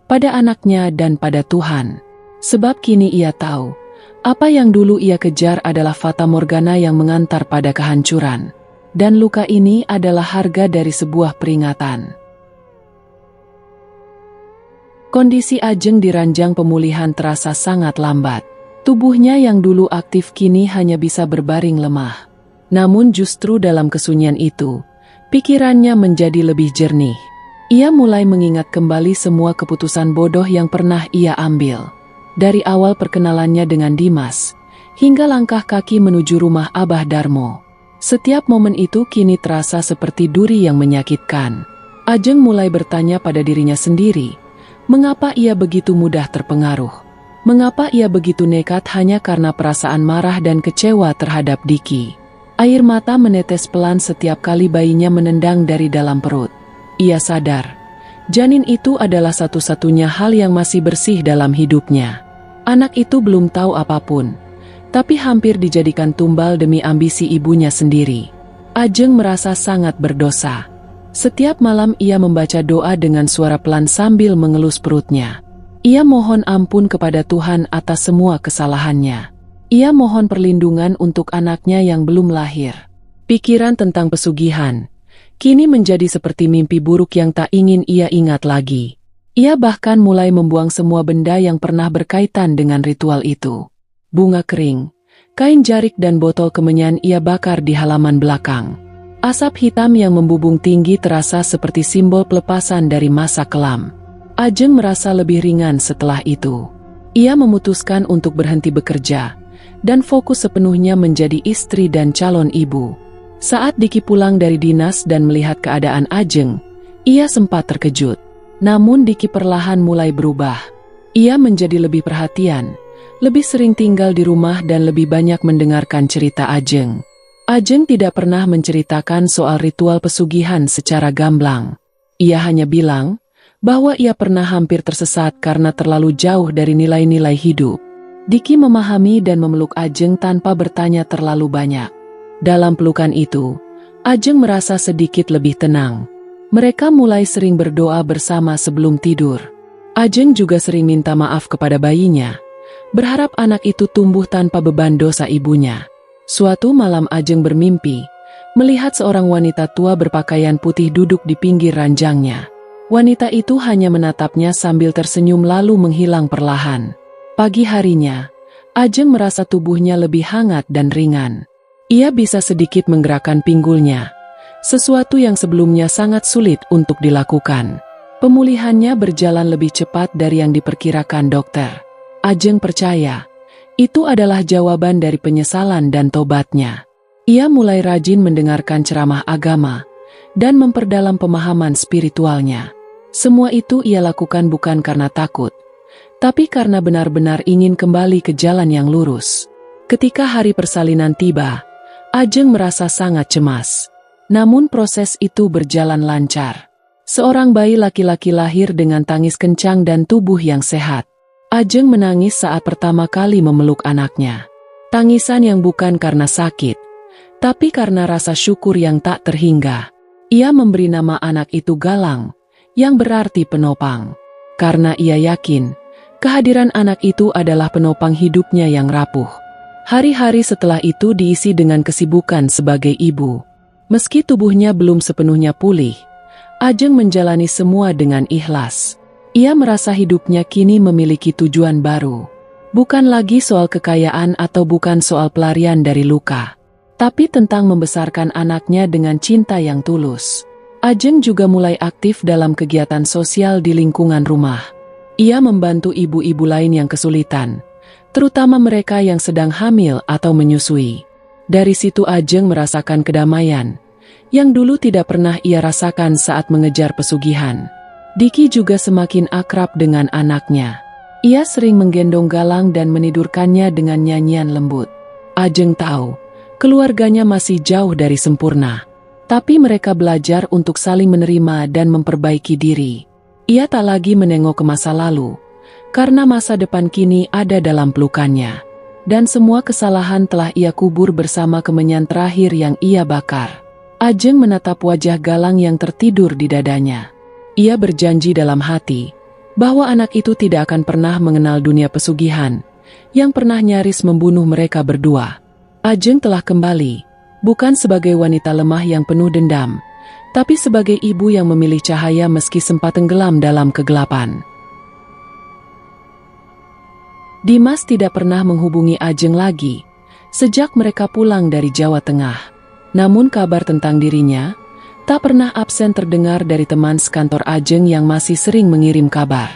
pada anaknya dan pada Tuhan. Sebab kini ia tahu, apa yang dulu ia kejar adalah fata morgana yang mengantar pada kehancuran. Dan luka ini adalah harga dari sebuah peringatan. Kondisi Ajeng di ranjang pemulihan terasa sangat lambat. Tubuhnya yang dulu aktif kini hanya bisa berbaring lemah. Namun justru dalam kesunyian itu, pikirannya menjadi lebih jernih. Ia mulai mengingat kembali semua keputusan bodoh yang pernah ia ambil. Dari awal perkenalannya dengan Dimas, hingga langkah kaki menuju rumah Abah Darmo. Setiap momen itu kini terasa seperti duri yang menyakitkan. Ajeng mulai bertanya pada dirinya sendiri, mengapa ia begitu mudah terpengaruh? Mengapa ia begitu nekat hanya karena perasaan marah dan kecewa terhadap Diki? Air mata menetes pelan setiap kali bayinya menendang dari dalam perut. Ia sadar, janin itu adalah satu-satunya hal yang masih bersih dalam hidupnya. Anak itu belum tahu apapun, tapi hampir dijadikan tumbal demi ambisi ibunya sendiri. Ajeng merasa sangat berdosa. Setiap malam ia membaca doa dengan suara pelan sambil mengelus perutnya. Ia mohon ampun kepada Tuhan atas semua kesalahannya. Ia mohon perlindungan untuk anaknya yang belum lahir. Pikiran tentang pesugihan kini menjadi seperti mimpi buruk yang tak ingin ia ingat lagi. Ia bahkan mulai membuang semua benda yang pernah berkaitan dengan ritual itu. Bunga kering, kain jarik dan botol kemenyan ia bakar di halaman belakang. Asap hitam yang membubung tinggi terasa seperti simbol pelepasan dari masa kelam. Ajeng merasa lebih ringan setelah itu. Ia memutuskan untuk berhenti bekerja dan fokus sepenuhnya menjadi istri dan calon ibu. Saat Diki pulang dari dinas dan melihat keadaan Ajeng, ia sempat terkejut. Namun Diki perlahan mulai berubah. Ia menjadi lebih perhatian, lebih sering tinggal di rumah dan lebih banyak mendengarkan cerita Ajeng. Ajeng tidak pernah menceritakan soal ritual pesugihan secara gamblang. Ia hanya bilang bahwa ia pernah hampir tersesat karena terlalu jauh dari nilai-nilai hidup. Diki memahami dan memeluk Ajeng tanpa bertanya terlalu banyak. Dalam pelukan itu, Ajeng merasa sedikit lebih tenang. Mereka mulai sering berdoa bersama sebelum tidur. Ajeng juga sering minta maaf kepada bayinya, berharap anak itu tumbuh tanpa beban dosa ibunya. Suatu malam Ajeng bermimpi, melihat seorang wanita tua berpakaian putih duduk di pinggir ranjangnya. Wanita itu hanya menatapnya sambil tersenyum lalu menghilang perlahan. Pagi harinya, Ajeng merasa tubuhnya lebih hangat dan ringan. Ia bisa sedikit menggerakkan pinggulnya, sesuatu yang sebelumnya sangat sulit untuk dilakukan. Pemulihannya berjalan lebih cepat dari yang diperkirakan dokter. Ajeng percaya, itu adalah jawaban dari penyesalan dan tobatnya. Ia mulai rajin mendengarkan ceramah agama dan memperdalam pemahaman spiritualnya. Semua itu ia lakukan bukan karena takut, tapi karena benar-benar ingin kembali ke jalan yang lurus. Ketika hari persalinan tiba, Ajeng merasa sangat cemas. Namun proses itu berjalan lancar. Seorang bayi laki-laki lahir dengan tangis kencang dan tubuh yang sehat. Ajeng menangis saat pertama kali memeluk anaknya. Tangisan yang bukan karena sakit, tapi karena rasa syukur yang tak terhingga. Ia memberi nama anak itu Galang, yang berarti penopang. Karena ia yakin, kehadiran anak itu adalah penopang hidupnya yang rapuh. Hari-hari setelah itu diisi dengan kesibukan sebagai ibu. Meski tubuhnya belum sepenuhnya pulih, Ajeng menjalani semua dengan ikhlas. Ia merasa hidupnya kini memiliki tujuan baru. Bukan lagi soal kekayaan atau bukan soal pelarian dari luka, tapi tentang membesarkan anaknya dengan cinta yang tulus. Ajeng juga mulai aktif dalam kegiatan sosial di lingkungan rumah. Ia membantu ibu-ibu lain yang kesulitan, terutama mereka yang sedang hamil atau menyusui. Dari situ Ajeng merasakan kedamaian yang dulu tidak pernah ia rasakan saat mengejar pesugihan. Diki juga semakin akrab dengan anaknya. Ia sering menggendong Galang dan menidurkannya dengan nyanyian lembut. Ajeng tahu, keluarganya masih jauh dari sempurna, tapi mereka belajar untuk saling menerima dan memperbaiki diri. Ia tak lagi menengok ke masa lalu, karena masa depan kini ada dalam pelukannya. Dan semua kesalahan telah ia kubur bersama kemenyan terakhir yang ia bakar. Ajeng menatap wajah Galang yang tertidur di dadanya. Ia berjanji dalam hati bahwa anak itu tidak akan pernah mengenal dunia pesugihan yang pernah nyaris membunuh mereka berdua. Ajeng telah kembali, bukan sebagai wanita lemah yang penuh dendam, tapi sebagai ibu yang memilih cahaya meski sempat tenggelam dalam kegelapan. Dimas tidak pernah menghubungi Ajeng lagi sejak mereka pulang dari Jawa Tengah. Namun kabar tentang dirinya tak pernah absen terdengar dari teman sekantor Ajeng yang masih sering mengirim kabar.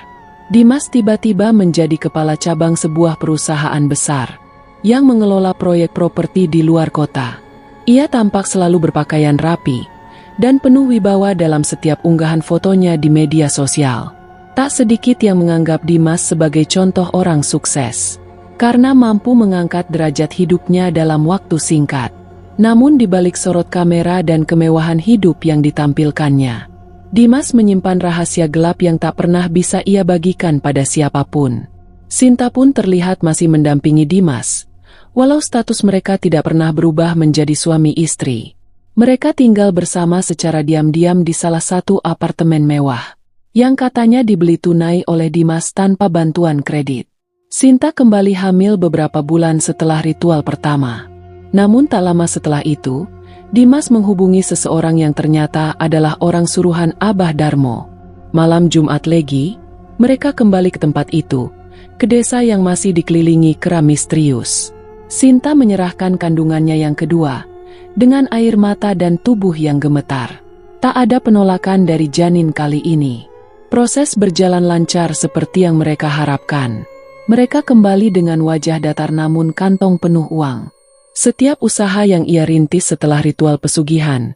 Dimas tiba-tiba menjadi kepala cabang sebuah perusahaan besar yang mengelola proyek properti di luar kota. Ia tampak selalu berpakaian rapi dan penuh wibawa dalam setiap unggahan fotonya di media sosial. Tak sedikit yang menganggap Dimas sebagai contoh orang sukses, karena mampu mengangkat derajat hidupnya dalam waktu singkat. Namun di balik sorot kamera dan kemewahan hidup yang ditampilkannya, Dimas menyimpan rahasia gelap yang tak pernah bisa ia bagikan pada siapapun. Sinta pun terlihat masih mendampingi Dimas, walau status mereka tidak pernah berubah menjadi suami istri. Mereka tinggal bersama secara diam-diam di salah satu apartemen mewah yang katanya dibeli tunai oleh Dimas tanpa bantuan kredit. Sinta kembali hamil beberapa bulan setelah ritual pertama. Namun tak lama setelah itu, Dimas menghubungi seseorang yang ternyata adalah orang suruhan Abah Darmo. Malam Jumat Legi, mereka kembali ke tempat itu, ke desa yang masih dikelilingi kera misterius. Sinta menyerahkan kandungannya yang kedua, dengan air mata dan tubuh yang gemetar. Tak ada penolakan dari janin kali ini. Proses berjalan lancar seperti yang mereka harapkan. Mereka kembali dengan wajah datar namun kantong penuh uang. Setiap usaha yang ia rintis setelah ritual pesugihan,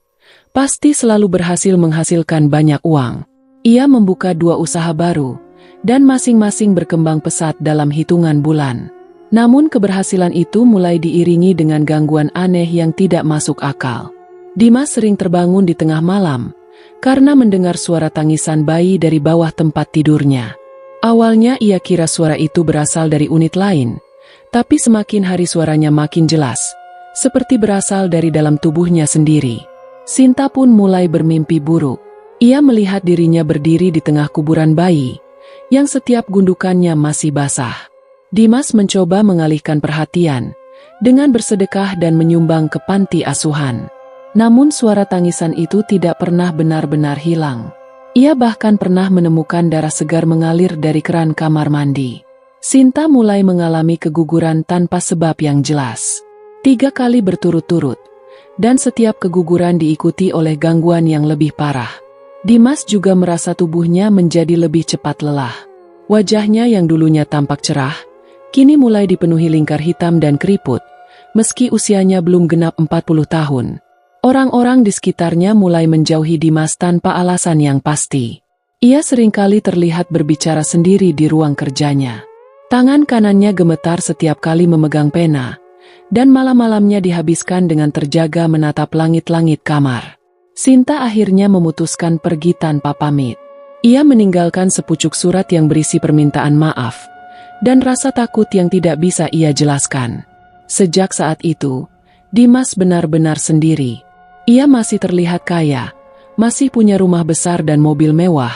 pasti selalu berhasil menghasilkan banyak uang. Ia membuka 2 usaha baru, dan masing-masing berkembang pesat dalam hitungan bulan. Namun keberhasilan itu mulai diiringi dengan gangguan aneh yang tidak masuk akal. Dimas sering terbangun di tengah malam, karena mendengar suara tangisan bayi dari bawah tempat tidurnya. Awalnya ia kira suara itu berasal dari unit lain, tapi semakin hari suaranya makin jelas, seperti berasal dari dalam tubuhnya sendiri. Sinta pun mulai bermimpi buruk. Ia melihat dirinya berdiri di tengah kuburan bayi, yang setiap gundukannya masih basah. Dimas mencoba mengalihkan perhatian, dengan bersedekah dan menyumbang ke panti asuhan. Namun suara tangisan itu tidak pernah benar-benar hilang. Ia bahkan pernah menemukan darah segar mengalir dari keran kamar mandi. Sinta mulai mengalami keguguran tanpa sebab yang jelas. 3 kali berturut-turut, dan setiap keguguran diikuti oleh gangguan yang lebih parah. Dimas juga merasa tubuhnya menjadi lebih cepat lelah. Wajahnya yang dulunya tampak cerah, kini mulai dipenuhi lingkar hitam dan keriput, meski usianya belum genap 40 tahun. Orang-orang di sekitarnya mulai menjauhi Dimas tanpa alasan yang pasti. Ia seringkali terlihat berbicara sendiri di ruang kerjanya. Tangan kanannya gemetar setiap kali memegang pena, dan malam-malamnya dihabiskan dengan terjaga menatap langit-langit kamar. Sinta akhirnya memutuskan pergi tanpa pamit. Ia meninggalkan sepucuk surat yang berisi permintaan maaf, dan rasa takut yang tidak bisa ia jelaskan. Sejak saat itu, Dimas benar-benar sendiri. Ia masih terlihat kaya, masih punya rumah besar dan mobil mewah,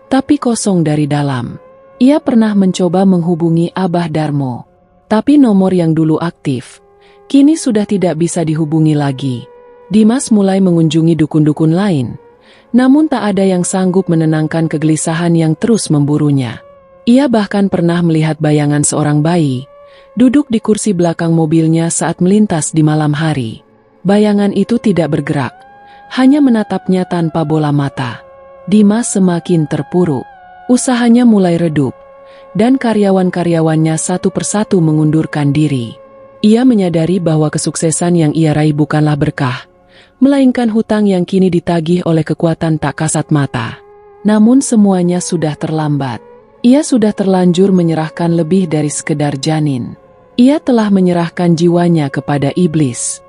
tapi kosong dari dalam. Ia pernah mencoba menghubungi Abah Darmo, tapi nomor yang dulu aktif Kini sudah tidak bisa dihubungi lagi. Dimas mulai mengunjungi dukun-dukun lain, namun tak ada yang sanggup menenangkan kegelisahan yang terus memburunya. Ia bahkan pernah melihat bayangan seorang bayi, duduk di kursi belakang mobilnya saat melintas di malam hari. Bayangan itu tidak bergerak, hanya menatapnya tanpa bola mata. Dimas semakin terpuruk. Usahanya mulai redup, dan karyawan-karyawannya satu persatu mengundurkan diri. Ia menyadari bahwa kesuksesan yang ia raih bukanlah berkah, melainkan hutang yang kini ditagih oleh kekuatan tak kasat mata. Namun semuanya sudah terlambat. Ia sudah terlanjur menyerahkan lebih dari sekedar janin. Ia telah menyerahkan jiwanya kepada iblis.